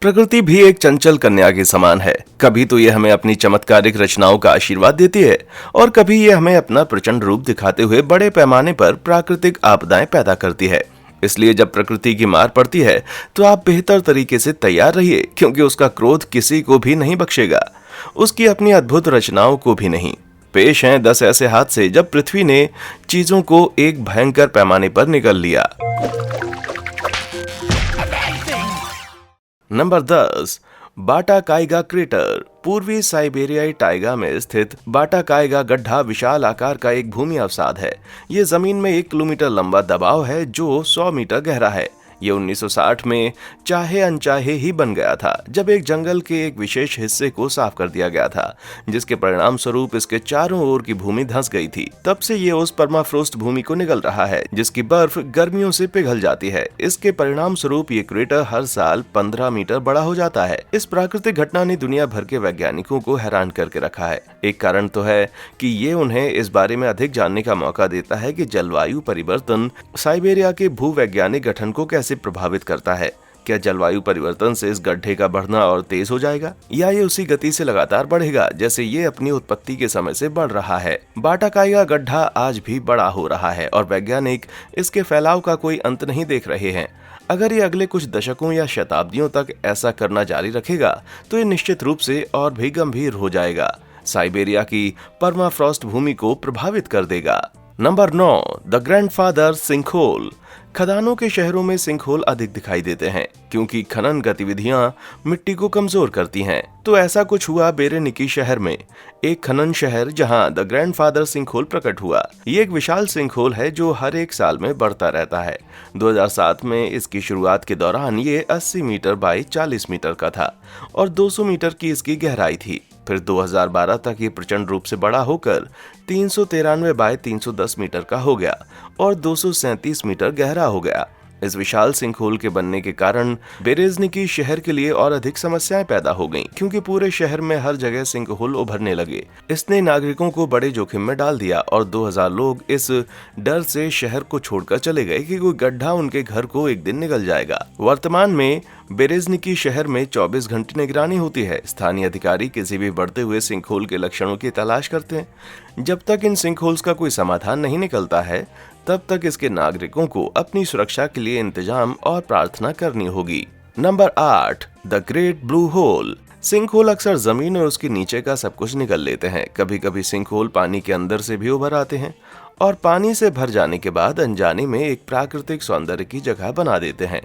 प्रकृति भी एक चंचल कन्या के समान है। कभी तो ये हमें अपनी चमत्कारिक रचनाओं का आशीर्वाद देती है और कभी ये हमें अपना प्रचंड रूप दिखाते हुए बड़े पैमाने पर प्राकृतिक आपदाएं पैदा करती है। इसलिए जब प्रकृति की मार पड़ती है तो आप बेहतर तरीके से तैयार रहिए, क्योंकि उसका क्रोध किसी को भी नहीं बख्शेगा, उसकी अपनी अद्भुत रचनाओं को भी नहीं। पेश हैं 10 ऐसे हादसे जब पृथ्वी ने चीजों को एक भयंकर पैमाने पर निगल लिया। नंबर 10, बाटा काइगा क्रेटर। पूर्वी साइबेरियाई टाइगा में स्थित बाटा काइगा गड्ढा विशाल आकार का एक भूमि अवसाद है। ये जमीन में 1 किलोमीटर लंबा दबाव है जो 100 मीटर गहरा है। ये 1960 में चाहे अनचाहे ही बन गया था, जब एक जंगल के एक विशेष हिस्से को साफ कर दिया गया था, जिसके परिणाम स्वरूप इसके चारों ओर की भूमि धंस गई थी। तब से ये उस परमाफ्रोस्ट भूमि को निगल रहा है जिसकी बर्फ गर्मियों से पिघल जाती है। इसके परिणाम स्वरूप ये क्रेटर हर साल 15 मीटर बड़ा हो जाता है। इस प्राकृतिक घटना ने दुनिया भर के वैज्ञानिकों को हैरान करके रखा है। एक कारण तो है कि ये उन्हें इस बारे में अधिक जानने का मौका देता है कि जलवायु परिवर्तन साइबेरिया के भूवैज्ञानिक गठन को कैसे प्रभावित करता है। क्या जलवायु परिवर्तन से इस गड्ढे का बढ़ना और तेज हो जाएगा, या ये उसी गति से लगातार बढ़ेगा जैसे ये अपनी उत्पत्ति के समय से बढ़ रहा है। बाटा काइगा गड्ढा आज भी बड़ा हो रहा है और वैज्ञानिक इसके फैलाव का कोई अंत नहीं देख रहे हैं। अगर ये अगले कुछ दशकों या शताब्दियों तक ऐसा करना जारी रखेगा तो ये निश्चित रूप से और भी गंभीर हो जाएगा, साइबेरिया की परमाफ्रॉस्ट भूमि को प्रभावित कर देगा। Number 9, the grandfather sinkhole. खदानों के शहरों में सिंकहोल अधिक दिखाई देते हैं क्योंकि खनन गतिविधियां मिट्टी को कमजोर करती हैं। तो ऐसा कुछ हुआ बेरेनिकी शहर में, एक खनन शहर जहां द ग्रैंडफादर सिंकहोल प्रकट हुआ। ये एक विशाल सिंकहोल है जो हर एक साल में बढ़ता रहता है। 2007 में इसकी शुरुआत के दौरान ये 80 मीटर बाई 40 मीटर का था और 200 मीटर की इसकी गहराई थी। फिर 2012 तक ये प्रचंड रूप से बड़ा होकर 393 बाय 310 मीटर का हो गया और 237 मीटर गहरा हो गया। इस विशाल सिंकहोल के बनने के कारण बेरेजनिकी शहर के लिए और अधिक समस्याएं पैदा हो गईं, क्योंकि पूरे शहर में हर जगह सिंकहोल उभरने लगे। इसने नागरिकों को बड़े जोखिम में डाल दिया और 2000 लोग इस डर से शहर को छोड़कर चले गए कि कोई गड्ढा उनके घर को एक दिन निगल जाएगा। वर्तमान में बेरेजनिकी शहर में 24 घंटे निगरानी होती है। स्थानीय अधिकारी किसी भी बढ़ते हुए सिंकहोल के लक्षणों की तलाश करते हैं। जब तक इन सिंकहोल्स का कोई समाधान नहीं निकलता है, तब तक इसके नागरिकों को अपनी सुरक्षा के लिए इंतजाम और प्रार्थना करनी होगी। Number 8, the great blue hole. Sinkhole अक्सर जमीन और उसके नीचे का सब कुछ निगल लेते हैं। कभी कभी सिंकहोल पानी के अंदर से भी उभर आते हैं और पानी से भर जाने के बाद अनजाने में एक प्राकृतिक सौंदर्य की जगह बना देते हैं।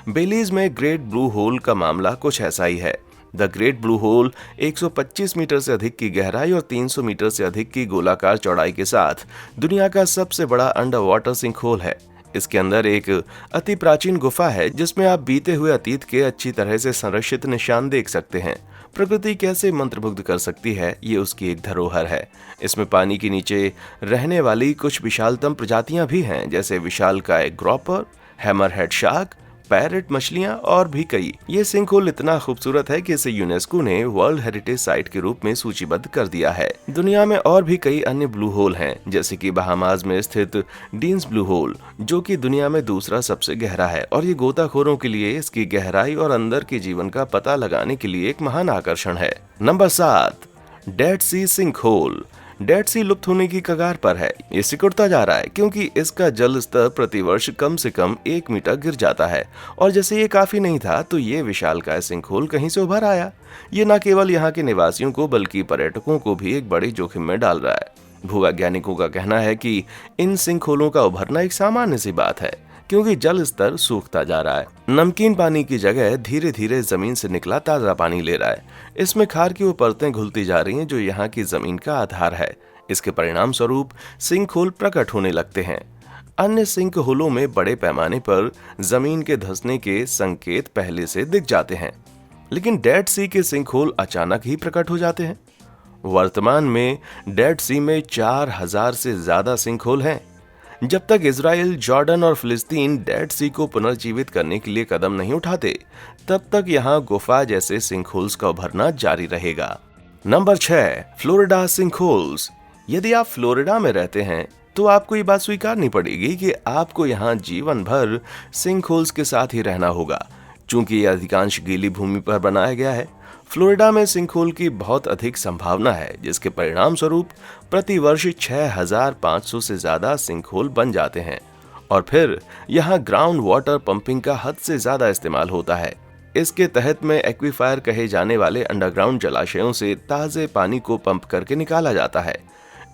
बेलीज में ग्रेट ब्लू होल का मामला कुछ ऐसा ही है। The great blue hole 125 metre से अधिक की गहराई और 300 मीटर से अधिक की गोलाकार चौड़ाई के साथ दुनिया का सबसे बड़ा अंडर वाटर सिंकहोल है। इसके अंदर एक अति प्राचीन गुफा है जिसमें आप बीते हुए अतीत के अच्छी तरह से संरक्षित निशान देख सकते हैं। प्रकृति कैसे मंत्रमुग्ध कर सकती है, ये उसकी एक धरोहर है। इसमें पानी के नीचे रहने वाली कुछ विशालतम प्रजातियां भी हैं, जैसे विशालकाय ग्रॉपर, हैमरहेड शार्क, पैरेट मछलियां और भी कई। ये सिंकहोल इतना खूबसूरत है कि इसे यूनेस्को ने वर्ल्ड हेरिटेज साइट के रूप में सूचीबद्ध कर दिया है। दुनिया में और भी कई अन्य ब्लू होल हैं, जैसे कि बहामास में स्थित डीन्स ब्लू होल, जो कि दुनिया में दूसरा सबसे गहरा है और ये गोताखोरों के लिए इसकी गहराई और अंदर के जीवन का पता लगाने के लिए एक महान आकर्षण है। नंबर 7, डेड सी सिंकहोल। डेड सी लुप्त होने की कगार पर है। ये सिकुड़ता जा रहा है क्योंकि इसका जल स्तर प्रतिवर्ष कम से कम 1 मीटर गिर जाता है और जैसे ये काफी नहीं था तो ये विशालकाय सिंकहोल कहीं से उभर आया। ये न केवल यहाँ के निवासियों को बल्कि पर्यटकों को भी एक बड़े जोखिम में डाल रहा है। भूवैज्ञानिकों का कहना है कि इन सिंकहोलों का उभरना एक सामान्य सी बात है क्योंकि जल स्तर सूखता जा रहा है। नमकीन पानी की जगह धीरे धीरे जमीन से निकला ताजा पानी ले रहा है। इसमें खार की वो परतें घुलती जा रही हैं जो यहाँ की जमीन का आधार है। इसके परिणाम स्वरूप सिंकहोल प्रकट होने लगते हैं। अन्य सिंकहोलों में बड़े पैमाने पर जमीन के धंसने के संकेत पहले से दिख जाते हैं, लेकिन डेड सी के सिंकहोल अचानक ही प्रकट हो जाते हैं। वर्तमान में डेड सी में 4000 से ज्यादा सिंकहोल हैं। जब तक इजराइल, जॉर्डन और फिलिस्तीन डेड सी को पुनर्जीवित करने के लिए कदम नहीं उठाते, तब तक यहाँ गुफा जैसे सिंकहोल्स का उभरना जारी रहेगा। Number 6, Florida sinkholes. यदि आप फ्लोरिडा में रहते हैं तो आपको ये बात स्वीकारनी पड़ेगी कि आपको यहाँ जीवन भर सिंकहोल्स के साथ ही रहना होगा। चूंकि ये अधिकांश गीली भूमि पर बनाया गया है, फ्लोरिडा में सिंकहोल की बहुत अधिक संभावना है, जिसके परिणाम स्वरूप प्रतिवर्ष 6500 से ज्यादा सिंकहोल बन जाते हैं। और फिर यहाँ ग्राउंड वाटर पंपिंग का हद से ज्यादा इस्तेमाल होता है। इसके तहत में एक्वीफायर कहे जाने वाले अंडरग्राउंड जलाशयों से ताजे पानी को पंप करके निकाला जाता है।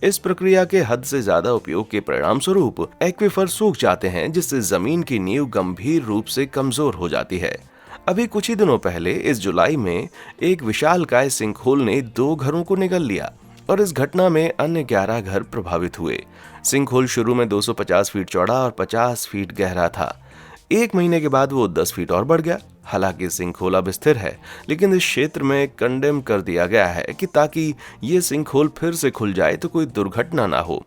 इस प्रक्रिया के हद से ज्यादा उपयोग के परिणाम स्वरूप एक्वीफर सूख जाते हैं, जिससे जमीन की नींव गंभीर रूप से कमजोर हो जाती है। अभी कुछ ही दिनों पहले इस जुलाई में एक विशालकाय सिंकहोल ने 2 घरों को निगल लिया और इस घटना में अन्य 11 घर प्रभावित हुए। सिंकहोल शुरू में 250 फीट चौड़ा और 50 फीट गहरा था। 1 महीने के बाद वो 10 फीट और बढ़ गया। हालांकि सिंकहोल अब स्थिर है, लेकिन इस क्षेत्र में कंडेम कर दिया गया है कि ताकि ये सिंकहोल फिर से खुल जाए तो कोई दुर्घटना ना हो।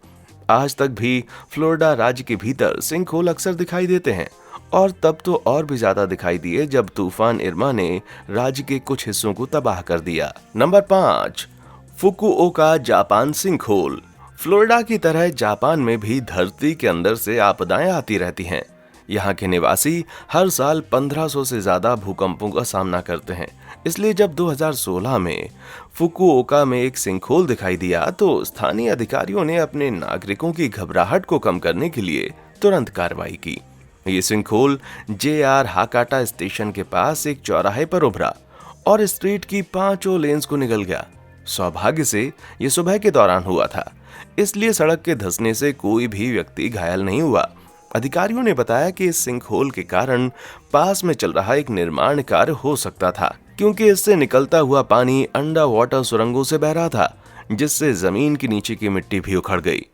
आज तक भी फ्लोरिडा राज्य के भीतर सिंकहोल अक्सर दिखाई देते हैं, और तब तो और भी ज्यादा दिखाई दिए जब तूफान इरमा ने राज्य के कुछ हिस्सों को तबाह कर दिया। Number 5, Fukuoka Japan sinkhole. Florida की तरह जापान में भी धरती के अंदर से आपदाएं आती रहती हैं। यहाँ के निवासी हर साल 1500 से ज्यादा भूकंपों का सामना करते हैं। इसलिए जब 2016 में फुकुओका में एक सिंकहोल दिखाई दिया तो स्थानीय अधिकारियों ने अपने नागरिकों की घबराहट को कम करने के लिए तुरंत कार्रवाई की। ये सिंकहोल JR हाकाटा स्टेशन के पास एक चौराहे पर उभरा और स्ट्रीट की 5 लेन्स को निगल गया। सौभाग्य से ये सुबह के दौरान हुआ था, इसलिए सड़क के धंसने से कोई भी व्यक्ति घायल नहीं हुआ। अधिकारियों ने बताया कि इस सिंकहोल के कारण पास में चल रहा एक निर्माण कार्य हो सकता था, क्योंकि इससे निकलता हुआ पानी अंडर वाटर सुरंगों से बह रहा था, जिससे जमीन के नीचे की मिट्टी भी उखड़ गई।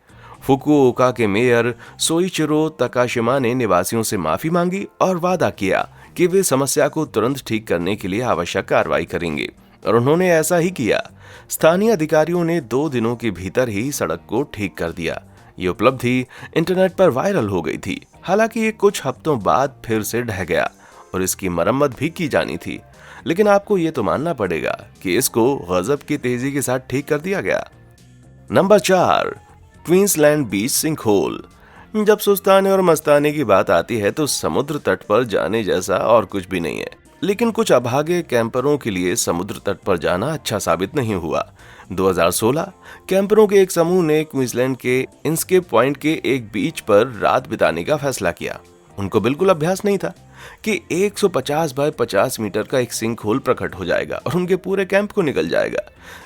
फुकुओका के मेयर सोइचिरो तकाशिमा ने निवासियों से माफी मांगी और वादा किया कि वे समस्या को तुरंत ठीक करने के लिए आवश्यक कार्रवाई करेंगे, और उन्होंने ऐसा ही किया। स्थानीय अधिकारियों ने 2 दिनों के भीतर ही सड़क को ठीक कर दिया। ये उपलब्धि इंटरनेट पर वायरल हो गई थी। हालांकि ये कुछ हफ्तों बाद फिर से ढह गया और इसकी मरम्मत भी की जानी थी, लेकिन आपको ये तो मानना पड़ेगा कि इसको गजब की तेजी के साथ ठीक कर दिया गया। नंबर 4, क्वींसलैंड बीच सिंकहोल। जब सुस्ताने और मस्ताने की बात आती है तो समुद्र तट पर जाने जैसा और कुछ भी नहीं है, लेकिन कुछ अभागे कैंपरों के लिए समुद्र तट पर जाना अच्छा साबित नहीं हुआ। 2016 कैंपरों के एक समूह ने क्वींसलैंड के इंस्केप पॉइंट के एक बीच पर रात बिताने का फैसला किया। उनको बिल्कुल अभ्यास नहीं था कि 150 बाय 50 मीटर का एक सिंकहोल प्रकट हो जाएगा और उनके पूरे कैंप को निगल जाएगा,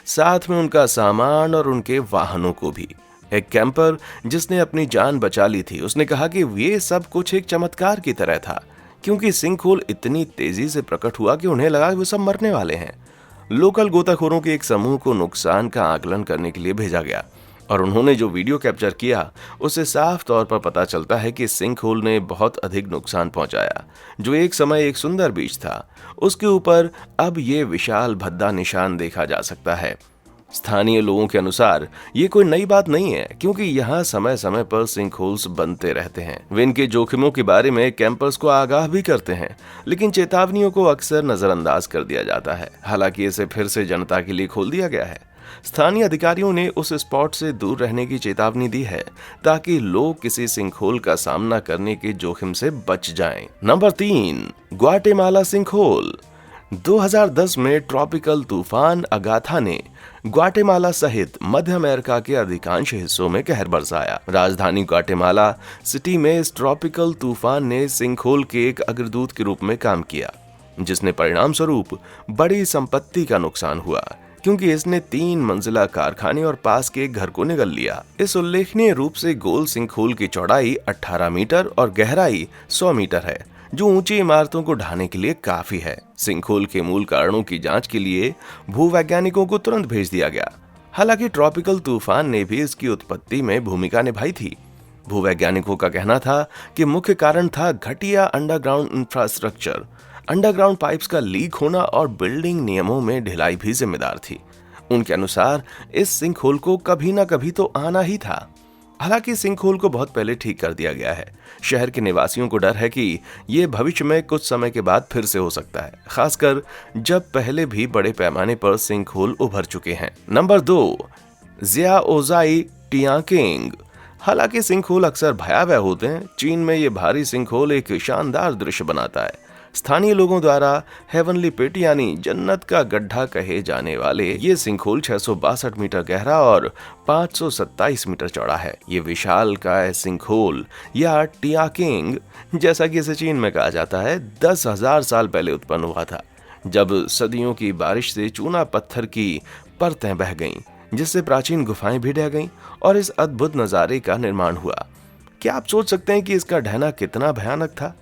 साथ में उनका सामान और उनके वाहनों को भी। एक कैंपर जिसने अपनी जान बचा ली थी, उसने कहा कि ये सब कुछ एक चमत्कार की तरह था, क्योंकि सिंकहोल इतनी तेजी से प्रकट हुआ कि उन्हें लगा वे सब मरने वाले हैं। लोकल गोताखोरों के एक समूह को नुकसान का आकलन करने के लिए भेजा गया, और उन्होंने जो वीडियो कैप्चर किया उससे साफ तौर पर पता चलता है कि सिंकहोल ने बहुत अधिक नुकसान पहुंचाया। जो एक समय एक सुंदर बीच था, उसके ऊपर अब ये विशाल भद्दा निशान देखा जा सकता है। स्थानीय लोगों के अनुसार ये कोई नई बात नहीं है, क्योंकि यहाँ समय समय पर सिंकहोल्स बनते रहते हैं। वे इनके जोखिमों के बारे में कैंपर्स को आगाह भी करते हैं, लेकिन चेतावनियों को अक्सर नजरअंदाज कर दिया जाता है। हालांकि इसे फिर से जनता के लिए खोल दिया गया है। स्थानीय अधिकारियों ने उस स्पॉट से दूर रहने की चेतावनी दी है, ताकि लोग किसी सिंकहोल का सामना करने के जोखिम से बच जाएं। Number 3, Guatemala sinkhole. 2010 में ट्रॉपिकल तूफान अगाथा ने ग्वाटेमाला सहित मध्य अमेरिका के अधिकांश हिस्सों में कहर बरसाया। राजधानी ग्वाटेमाला सिटी में इस ट्रॉपिकल तूफान ने सिंकहोल के एक अग्रदूत के रूप में काम किया, जिसने परिणाम स्वरूप बड़ी संपत्ति का नुकसान हुआ, क्योंकि इसने 3 मंजिला कारखाने और पास के एक घर को निगल लिया। इस उल्लेखनीय रूप से गोल सिंकहोल की चौड़ाई 18 मीटर और गहराई 100 मीटर है, जो ऊंची इमारतों को ढाने के लिए काफी है। सिंकहोल के मूल कारणों की जांच के लिए भूवैज्ञानिकों को तुरंत भेज दिया गया। हालांकि ट्रॉपिकल तूफान ने भी इसकी उत्पत्ति में भूमिका निभाई थी। भूवैज्ञानिकों का कहना था कि मुख्य कारण था घटिया अंडरग्राउंड इंफ्रास्ट्रक्चर। अंडरग्राउंड पाइप्स का लीक होना और बिल्डिंग नियमों में ढिलाई भी जिम्मेदार थी। उनके अनुसार इस सिंकहोल को कभी ना कभी तो आना ही था। हालांकि सिंकहोल को बहुत पहले ठीक कर दिया गया है। शहर के निवासियों को डर है कि ये भविष्य में कुछ समय के बाद फिर से हो सकता है, खासकर जब पहले भी बड़े पैमाने पर सिंकहोल उभर चुके हैं। नंबर 2, ज़ियाओज़ाई टियाकिंग। हालांकि सिंकहोल अक्सर भयावह होते हैं, चीन में ये भारी सिंकहोल एक शानदार दृश्य बनाता है। स्थानीय लोगों द्वारा हेवनली पिट यानी जन्नत का गड्ढा कहे जाने वाले ये सिंकहोल 662 मीटर गहरा और 527 मीटर चौड़ा है। ये विशालकाय सिंकहोल या टियाकिंग, जैसा कि इसे चीन में कहा जाता है, 10,000 साल पहले उत्पन्न हुआ था, जब सदियों की बारिश से चूना पत्थर की परतें बह गईं, जिससे प्राचीन गुफाएं भी ढह गईं और इस अद्भुत नजारे का निर्माण हुआ। क्या आप सोच सकते हैं कि इसका ढहना कितना भयानक था?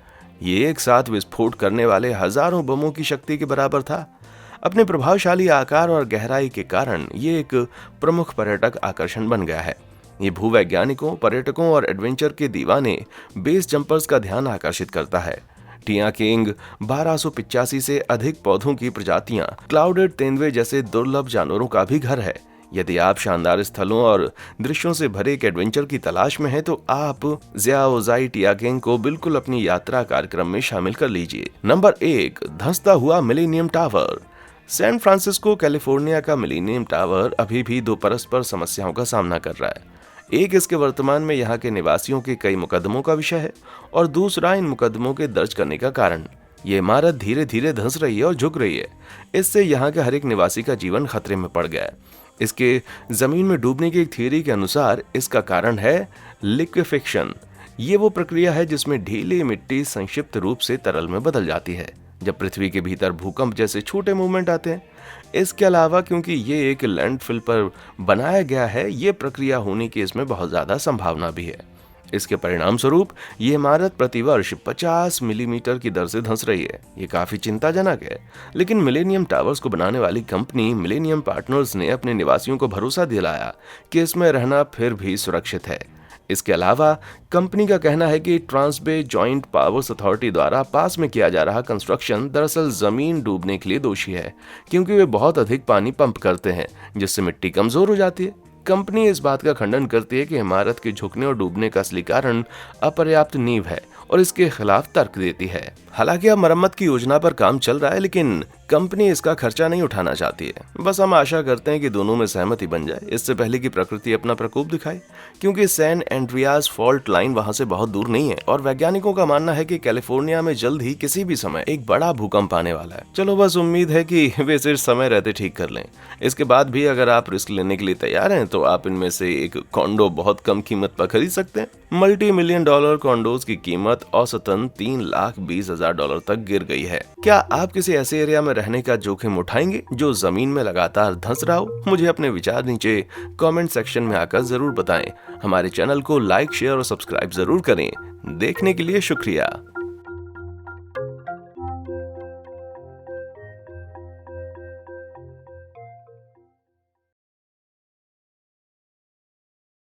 ये एक साथ विस्फोट करने वाले हजारों बमों की शक्ति के बराबर था। अपने प्रभावशाली आकार और गहराई के कारण ये एक प्रमुख पर्यटक आकर्षण बन गया है। ये भूवैज्ञानिकों, पर्यटकों और एडवेंचर के दीवाने बेस जंपर्स का ध्यान आकर्षित करता है। टियाकिंग 1285 से अधिक पौधों की प्रजातियां, क्लाउडेड तेंदुए जैसे दुर्लभ जानवरों का भी घर है। यदि आप शानदार स्थलों और दृश्यों से भरे एक एडवेंचर की तलाश में हैं, तो आप ज़ियाओज़ाई टियाकिंग को बिल्कुल अपनी यात्रा कार्यक्रम में शामिल कर लीजिए। नंबर 1, धंसता हुआ millennium tower. San Francisco, California का मिलेनियम टावर अभी भी दो परस्पर समस्याओं का सामना कर रहा है। एक, इसके वर्तमान में यहाँ के निवासियों के कई मुकदमों का विषय है, और दूसरा, इन मुकदमों के दर्ज करने का कारण। ये इमारत धीरे धीरे धंस रही है और झुक रही है। इससे यहाँ के हर एक निवासी का जीवन खतरे में पड़ गया है। इसके जमीन में डूबने की एक थियरी के अनुसार इसका कारण है लिक्विफेक्शन। ये वो प्रक्रिया है जिसमें ढीली मिट्टी संक्षिप्त रूप से तरल में बदल जाती है जब पृथ्वी के भीतर भूकंप जैसे छोटे मूवमेंट आते हैं। इसके अलावा, क्योंकि ये एक लैंडफिल पर बनाया गया है, ये प्रक्रिया होने की इसमें बहुत ज्यादा संभावना भी है। इसके परिणाम स्वरूप ये इमारत प्रतिवर्ष 50 मिलीमीटर की दर से धंस रही है। ये काफी चिंताजनक है, लेकिन मिलेनियम टावर्स को बनाने वाली कंपनी मिलेनियम पार्टनर्स ने अपने निवासियों को भरोसा दिलाया कि इसमें रहना फिर भी सुरक्षित है। इसके अलावा, कंपनी का कहना है कि ट्रांसबे जॉइंट पावर्स अथॉरिटी द्वारा पास में किया जा रहा कंस्ट्रक्शन दरअसल जमीन डूबने के लिए दोषी है, क्योंकि वे बहुत अधिक पानी पंप करते हैं, जिससे मिट्टी कमजोर हो जाती है। कंपनी इस बात का खंडन करती है कि इमारत के झुकने और डूबने का असली कारण अपर्याप्त नींव है और इसके खिलाफ तर्क देती है। हालांकि अब मरम्मत की योजना पर काम चल रहा है, लेकिन कंपनी इसका खर्चा नहीं उठाना चाहती है। बस हम आशा करते हैं कि दोनों में सहमति बन जाए इससे पहले कि प्रकृति अपना प्रकोप दिखाए, क्योंकि सैन एंड्रियास फॉल्ट लाइन वहां से बहुत दूर नहीं है और वैज्ञानिकों का मानना है कि कैलिफोर्निया में जल्द ही किसी भी समय एक बड़ा भूकंप आने वाला है। चलो, बस उम्मीद है कि वे सिर्फ समय रहते ठीक कर लें। इसके बाद भी अगर आप रिस्क लेने के लिए तैयार हैं, तो आप इनमें से एक कॉन्डो बहुत कम कीमत पर खरीद सकते हैं। $multi-million कॉन्डोज की कीमत औसतन $3,20,000 तक गिर गई है। क्या आप किसी ऐसे एरिया में रहने का जोखिम उठाएंगे जो जमीन में लगातार धंस रहा हो? मुझे अपने विचार नीचे कमेंट सेक्शन में आकर जरूर बताएं। हमारे चैनल को लाइक, शेयर और सब्सक्राइब जरूर करें। देखने के लिए शुक्रिया।